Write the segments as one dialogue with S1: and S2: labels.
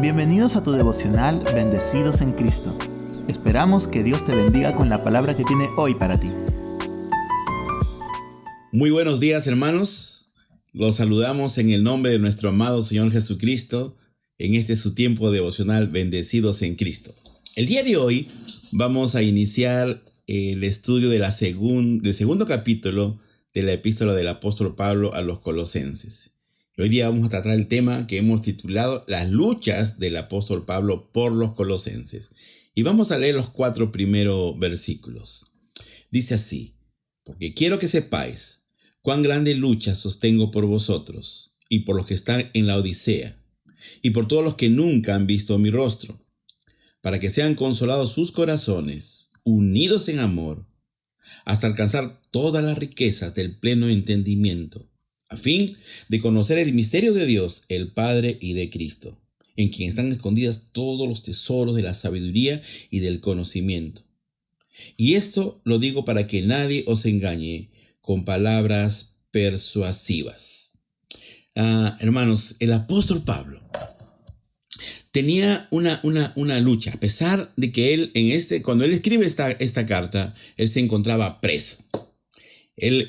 S1: Bienvenidos a tu devocional Bendecidos en Cristo. Esperamos que Dios te bendiga con la palabra que tiene hoy para ti.
S2: Muy buenos días, hermanos. Los saludamos en el nombre de nuestro amado Señor Jesucristo en este su tiempo devocional Bendecidos en Cristo. El día de hoy vamos a iniciar el estudio del segundo capítulo de la epístola del apóstol Pablo a los Colosenses. Hoy día vamos a tratar el tema que hemos titulado Las luchas del apóstol Pablo por los Colosenses. Y vamos a leer los 4 primeros versículos. Dice así: porque quiero que sepáis cuán grande lucha sostengo por vosotros y por los que están en la Odisea y por todos los que nunca han visto mi rostro, para que sean consolados sus corazones, unidos en amor, hasta alcanzar todas las riquezas del pleno entendimiento, a fin de conocer el misterio de Dios, el Padre, y de Cristo, en quien están escondidas todos los tesoros de la sabiduría y del conocimiento. Y esto lo digo para que nadie os engañe con palabras persuasivas. Hermanos, el apóstol Pablo tenía una lucha, a pesar de que él cuando él escribe esta carta, él se encontraba preso. El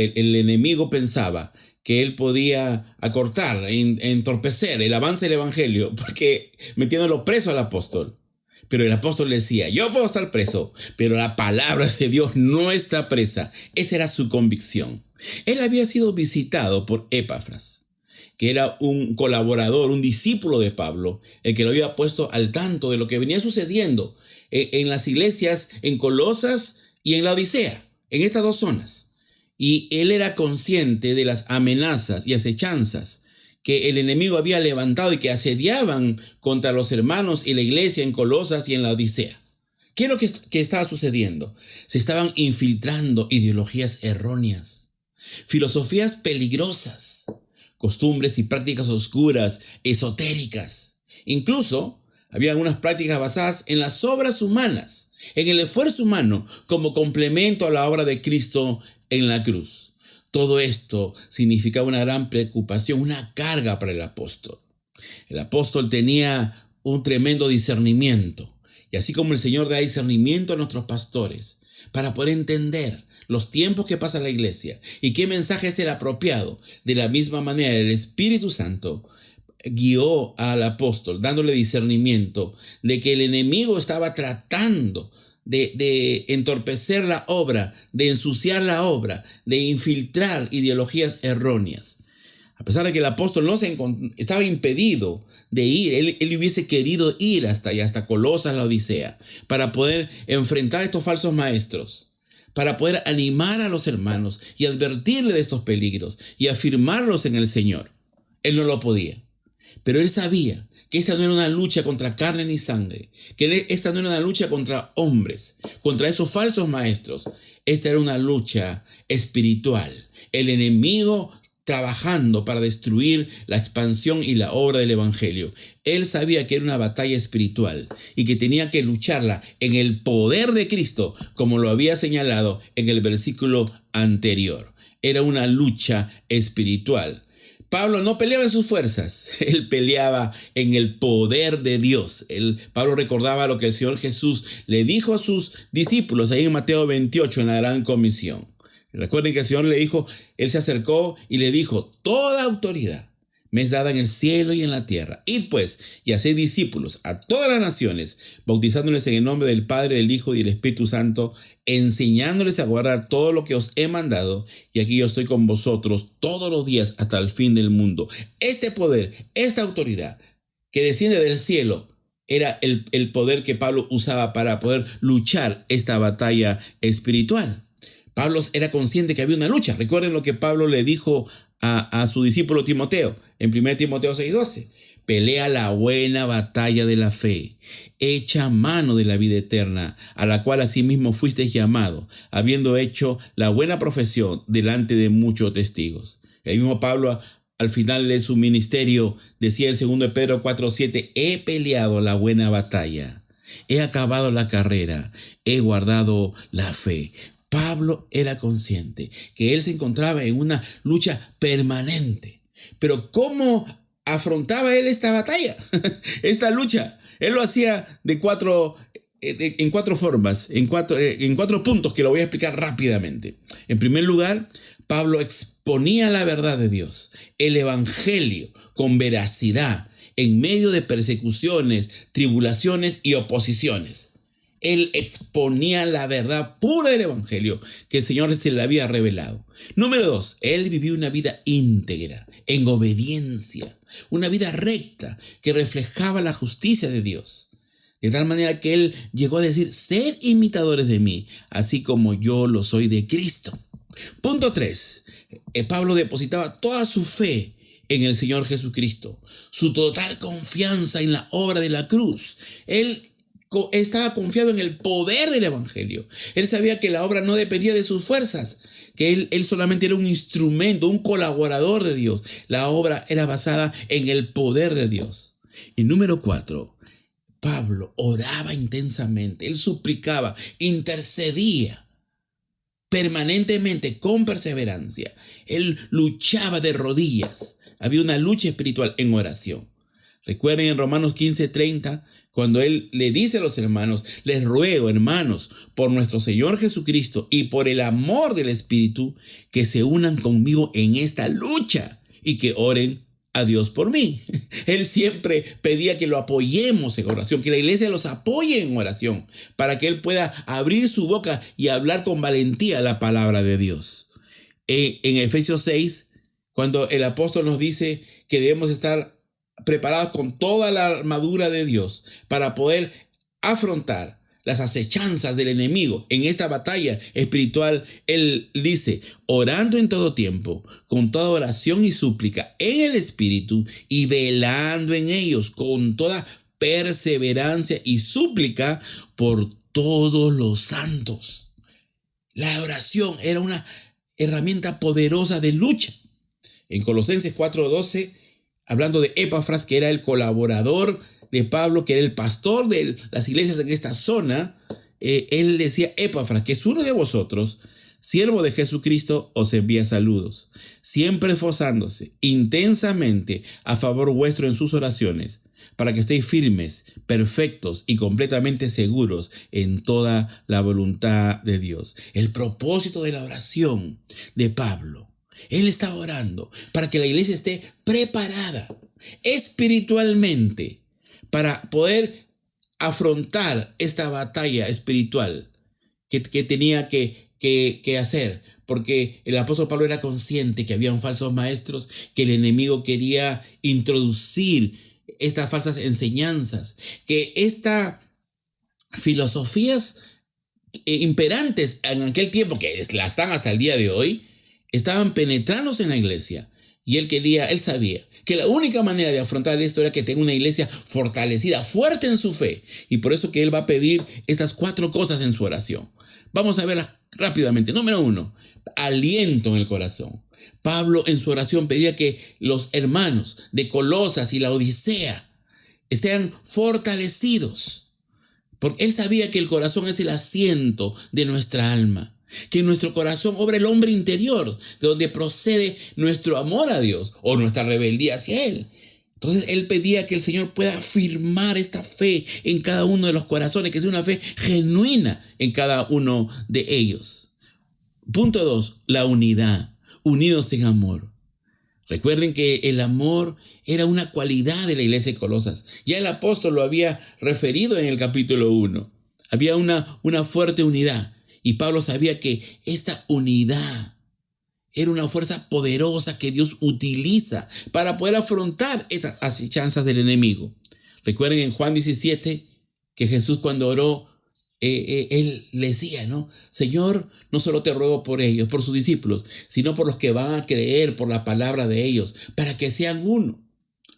S2: enemigo pensaba que él podía acortar, entorpecer el avance del evangelio, porque metiéndolo preso al apóstol. Pero el apóstol le decía: yo puedo estar preso, pero la palabra de Dios no está presa. Esa era su convicción. Él había sido visitado por Epafras, que era un colaborador, un discípulo de Pablo, el que lo había puesto al tanto de lo que venía sucediendo en las iglesias en Colosas y en la Odisea, en estas dos zonas. Y él era consciente de las amenazas y acechanzas que el enemigo había levantado y que asediaban contra los hermanos y la iglesia en Colosas y en la Odisea. ¿Qué es lo que estaba sucediendo? Se estaban infiltrando ideologías erróneas, filosofías peligrosas, costumbres y prácticas oscuras, esotéricas. Incluso había algunas prácticas basadas en las obras humanas, en el esfuerzo humano como complemento a la obra de Cristo en la cruz. Todo esto significaba una gran preocupación, una carga para el apóstol. El apóstol tenía un tremendo discernimiento. Y así como el Señor da discernimiento a nuestros pastores para poder entender los tiempos que pasa la iglesia y qué mensaje es el apropiado, de la misma manera el Espíritu Santo guió al apóstol dándole discernimiento de que el enemigo estaba tratando de entorpecer la obra, de ensuciar la obra, de infiltrar ideologías erróneas. A pesar de que el apóstol estaba impedido de ir, él hubiese querido ir hasta Colosas, la Odisea, para poder enfrentar a estos falsos maestros, para poder animar a los hermanos y advertirle de estos peligros y afirmarlos en el Señor. Él no lo podía, pero él sabía que esta no era una lucha contra carne ni sangre, que esta no era una lucha contra hombres, contra esos falsos maestros. Esta era una lucha espiritual. El enemigo trabajando para destruir la expansión y la obra del evangelio. Él sabía que era una batalla espiritual y que tenía que lucharla en el poder de Cristo, como lo había señalado en el versículo anterior. Era una lucha espiritual. Pablo no peleaba en sus fuerzas, él peleaba en el poder de Dios. Pablo recordaba lo que el Señor Jesús le dijo a sus discípulos ahí en Mateo 28 en la Gran Comisión. Recuerden que el Señor le dijo, él se acercó y le dijo: toda autoridad me es dada en el cielo y en la tierra. Id pues y haced discípulos a todas las naciones, bautizándoles en el nombre del Padre, del Hijo y del Espíritu Santo, enseñándoles a guardar todo lo que os he mandado, y aquí yo estoy con vosotros todos los días hasta el fin del mundo. Este poder, esta autoridad que desciende del cielo, era el poder que Pablo usaba para poder luchar esta batalla espiritual. Pablo era consciente que había una lucha. Recuerden lo que Pablo le dijo a su discípulo Timoteo en 1 Timoteo 6:12. Pelea la buena batalla de la fe, echa mano de la vida eterna, a la cual asimismo fuisteis llamado, habiendo hecho la buena profesión delante de muchos testigos. El mismo Pablo, al final de su ministerio, decía en 2 Pedro 4:7, he peleado la buena batalla, he acabado la carrera, he guardado la fe. Pablo era consciente que él se encontraba en una lucha permanente. Pero ¿cómo afrontaba él esta batalla, esta lucha? Él lo hacía en cuatro formas, en cuatro puntos que lo voy a explicar rápidamente. En primer lugar, Pablo exponía la verdad de Dios, el evangelio, con veracidad, en medio de persecuciones, tribulaciones y oposiciones. Él exponía la verdad pura del evangelio que el Señor se le había revelado. Número 2, él vivió una vida íntegra, en obediencia, una vida recta que reflejaba la justicia de Dios. De tal manera que él llegó a decir: ser imitadores de mí, así como yo lo soy de Cristo. Punto 3. Pablo depositaba toda su fe en el Señor Jesucristo, su total confianza en la obra de la cruz. Él estaba confiado en el poder del evangelio. Él sabía que la obra no dependía de sus fuerzas, que él solamente era un instrumento, un colaborador de Dios. La obra era basada en el poder de Dios. Y número 4, Pablo oraba intensamente, él suplicaba, intercedía permanentemente, con perseverancia. Él luchaba de rodillas. Había una lucha espiritual en oración. Recuerden en Romanos 15:30, cuando él le dice a los hermanos: les ruego, hermanos, por nuestro Señor Jesucristo y por el amor del Espíritu, que se unan conmigo en esta lucha y que oren a Dios por mí. Él siempre pedía que lo apoyemos en oración, que la iglesia los apoye en oración, para que él pueda abrir su boca y hablar con valentía la palabra de Dios. En Efesios 6, cuando el apóstol nos dice que debemos estar preparados con toda la armadura de Dios para poder afrontar las acechanzas del enemigo en esta batalla espiritual, él dice: orando en todo tiempo, con toda oración y súplica en el Espíritu, y velando en ellos con toda perseverancia y súplica por todos los santos. La oración era una herramienta poderosa de lucha. En Colosenses 4:12, hablando de Epafras, que era el colaborador de Pablo, que era el pastor de las iglesias en esta zona, él decía: Epafras, que es uno de vosotros, siervo de Jesucristo, os envía saludos, siempre esforzándose intensamente a favor vuestro en sus oraciones, para que estéis firmes, perfectos y completamente seguros en toda la voluntad de Dios. El propósito de la oración de Pablo: él estaba orando para que la iglesia esté preparada espiritualmente para poder afrontar esta batalla espiritual que tenía que hacer. Porque el apóstol Pablo era consciente que habían falsos maestros, que el enemigo quería introducir estas falsas enseñanzas, que estas filosofías imperantes en aquel tiempo, que las están hasta el día de hoy, estaban penetrándose en la iglesia. Y él sabía que la única manera de afrontar esto era que tenga una iglesia fortalecida, fuerte en su fe. Y por eso que él va a pedir estas 4 cosas en su oración. Vamos a verlas rápidamente. Número 1, aliento en el corazón. Pablo en su oración pedía que los hermanos de Colosas y la Odisea estén fortalecidos, porque él sabía que el corazón es el asiento de nuestra alma, que en nuestro corazón obra el hombre interior, de donde procede nuestro amor a Dios o nuestra rebeldía hacia Él. Entonces él pedía que el Señor pueda afirmar esta fe en cada uno de los corazones, que sea una fe genuina en cada uno de ellos. Punto 2, la unidad, unidos en amor. Recuerden que el amor era una cualidad de la iglesia de Colosas. Ya el apóstol lo había referido en el capítulo 1. Había una fuerte unidad. Y Pablo sabía que esta unidad era una fuerza poderosa que Dios utiliza para poder afrontar estas acechanzas del enemigo. Recuerden en Juan 17 que Jesús, cuando oró, él le decía, ¿no? Señor, no solo te ruego por ellos, por sus discípulos, sino por los que van a creer por la palabra de ellos, para que sean uno.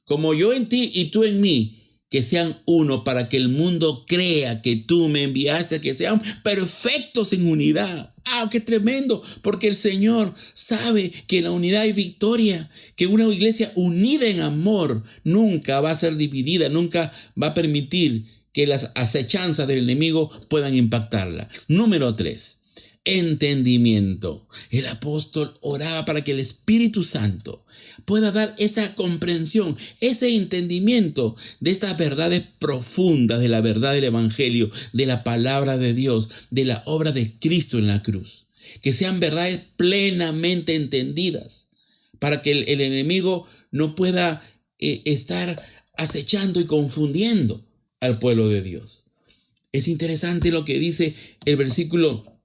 S2: Como yo en ti y tú en mí, que sean uno, para que el mundo crea que tú me enviaste, que sean perfectos en unidad. ¡Ah, qué tremendo! Porque el Señor sabe que en la unidad hay victoria, que una iglesia unida en amor nunca va a ser dividida, nunca va a permitir que las acechanzas del enemigo puedan impactarla. Número 3. entendimiento. El apóstol oraba para que el Espíritu Santo pueda dar esa comprensión, ese entendimiento de estas verdades profundas, de la verdad del Evangelio, de la palabra de Dios, de la obra de Cristo en la cruz. Que sean verdades plenamente entendidas, para que el enemigo no pueda estar acechando y confundiendo al pueblo de Dios. Es interesante lo que dice el versículo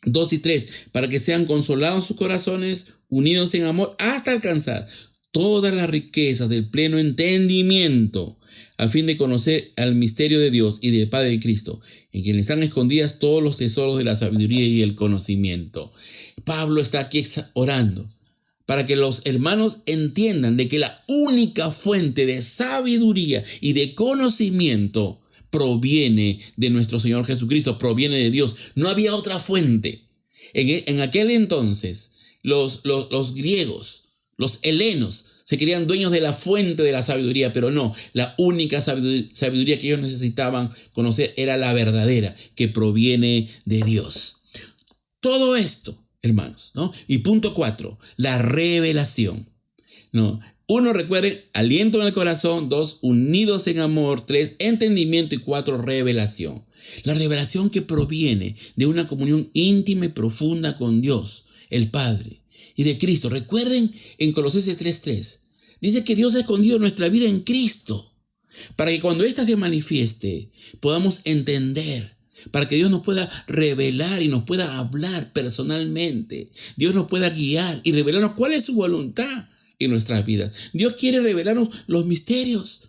S2: 2 y 3, para que sean consolados sus corazones, unidos en amor, hasta alcanzar todas las riquezas del pleno entendimiento, a fin de conocer al misterio de Dios y del Padre de Cristo, en quien están escondidas todos los tesoros de la sabiduría y el conocimiento. Pablo está aquí orando para que los hermanos entiendan de que la única fuente de sabiduría y de conocimiento proviene de nuestro Señor Jesucristo, proviene de Dios. No había otra fuente. En aquel entonces, los griegos, los helenos, se creían dueños de la fuente de la sabiduría, pero no, la única sabiduría que ellos necesitaban conocer era la verdadera, que proviene de Dios. Todo esto, hermanos, ¿no? Y punto 4, la revelación, ¿no? 1, recuerden, aliento en el corazón. 2, unidos en amor. 3, entendimiento. Y 4, revelación. La revelación que proviene de una comunión íntima y profunda con Dios, el Padre, y de Cristo. Recuerden en Colosenses 3:3, dice que Dios ha escondido nuestra vida en Cristo, para que cuando ésta se manifieste podamos entender, para que Dios nos pueda revelar y nos pueda hablar personalmente. Dios nos pueda guiar y revelarnos cuál es su voluntad en nuestras vidas. Dios quiere revelarnos los misterios,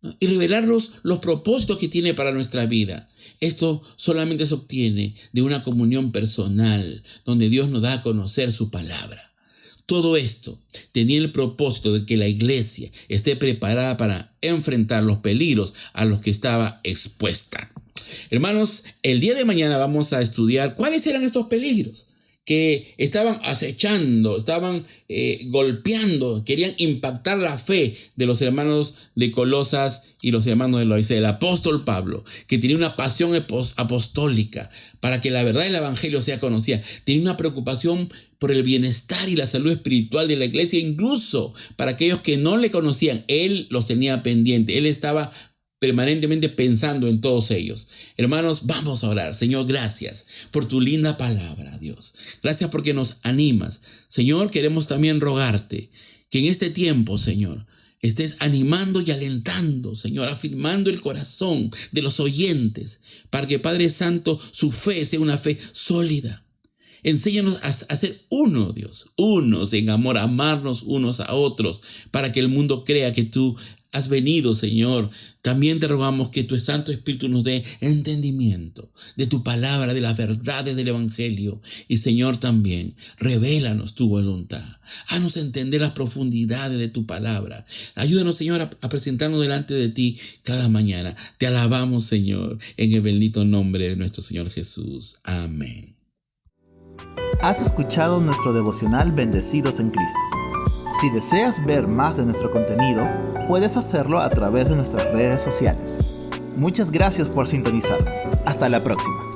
S2: ¿no? Y revelarnos los propósitos que tiene para nuestra vida. Esto solamente se obtiene de una comunión personal, donde Dios nos da a conocer su palabra. Todo esto tenía el propósito de que la iglesia esté preparada para enfrentar los peligros a los que estaba expuesta. Hermanos, el día de mañana vamos a estudiar cuáles eran estos peligros que estaban acechando, estaban golpeando, querían impactar la fe de los hermanos de Colosas y los hermanos de Laodicea. El apóstol Pablo, que tenía una pasión apostólica para que la verdad del evangelio sea conocida, tenía una preocupación por el bienestar y la salud espiritual de la iglesia, incluso para aquellos que no le conocían. Él los tenía pendiente, él estaba permanentemente pensando en todos ellos. Hermanos, vamos a orar. Señor, gracias por tu linda palabra, Dios. Gracias porque nos animas. Señor, queremos también rogarte que en este tiempo, Señor, estés animando y alentando, Señor, afirmando el corazón de los oyentes, para que, Padre Santo, su fe sea una fe sólida. Enséñanos a ser uno, Dios, unos en amor, a amarnos unos a otros, para que el mundo crea que tú has venido, Señor. También te rogamos que tu Santo Espíritu nos dé entendimiento de tu palabra, de las verdades del Evangelio. Y, Señor, también revélanos tu voluntad. Haznos entender las profundidades de tu palabra. Ayúdanos, Señor, a presentarnos delante de ti cada mañana. Te alabamos, Señor, en el bendito nombre de nuestro Señor Jesús. Amén.
S1: Has escuchado nuestro devocional Bendecidos en Cristo. Si deseas ver más de nuestro contenido, puedes hacerlo a través de nuestras redes sociales. Muchas gracias por sintonizarnos. Hasta la próxima.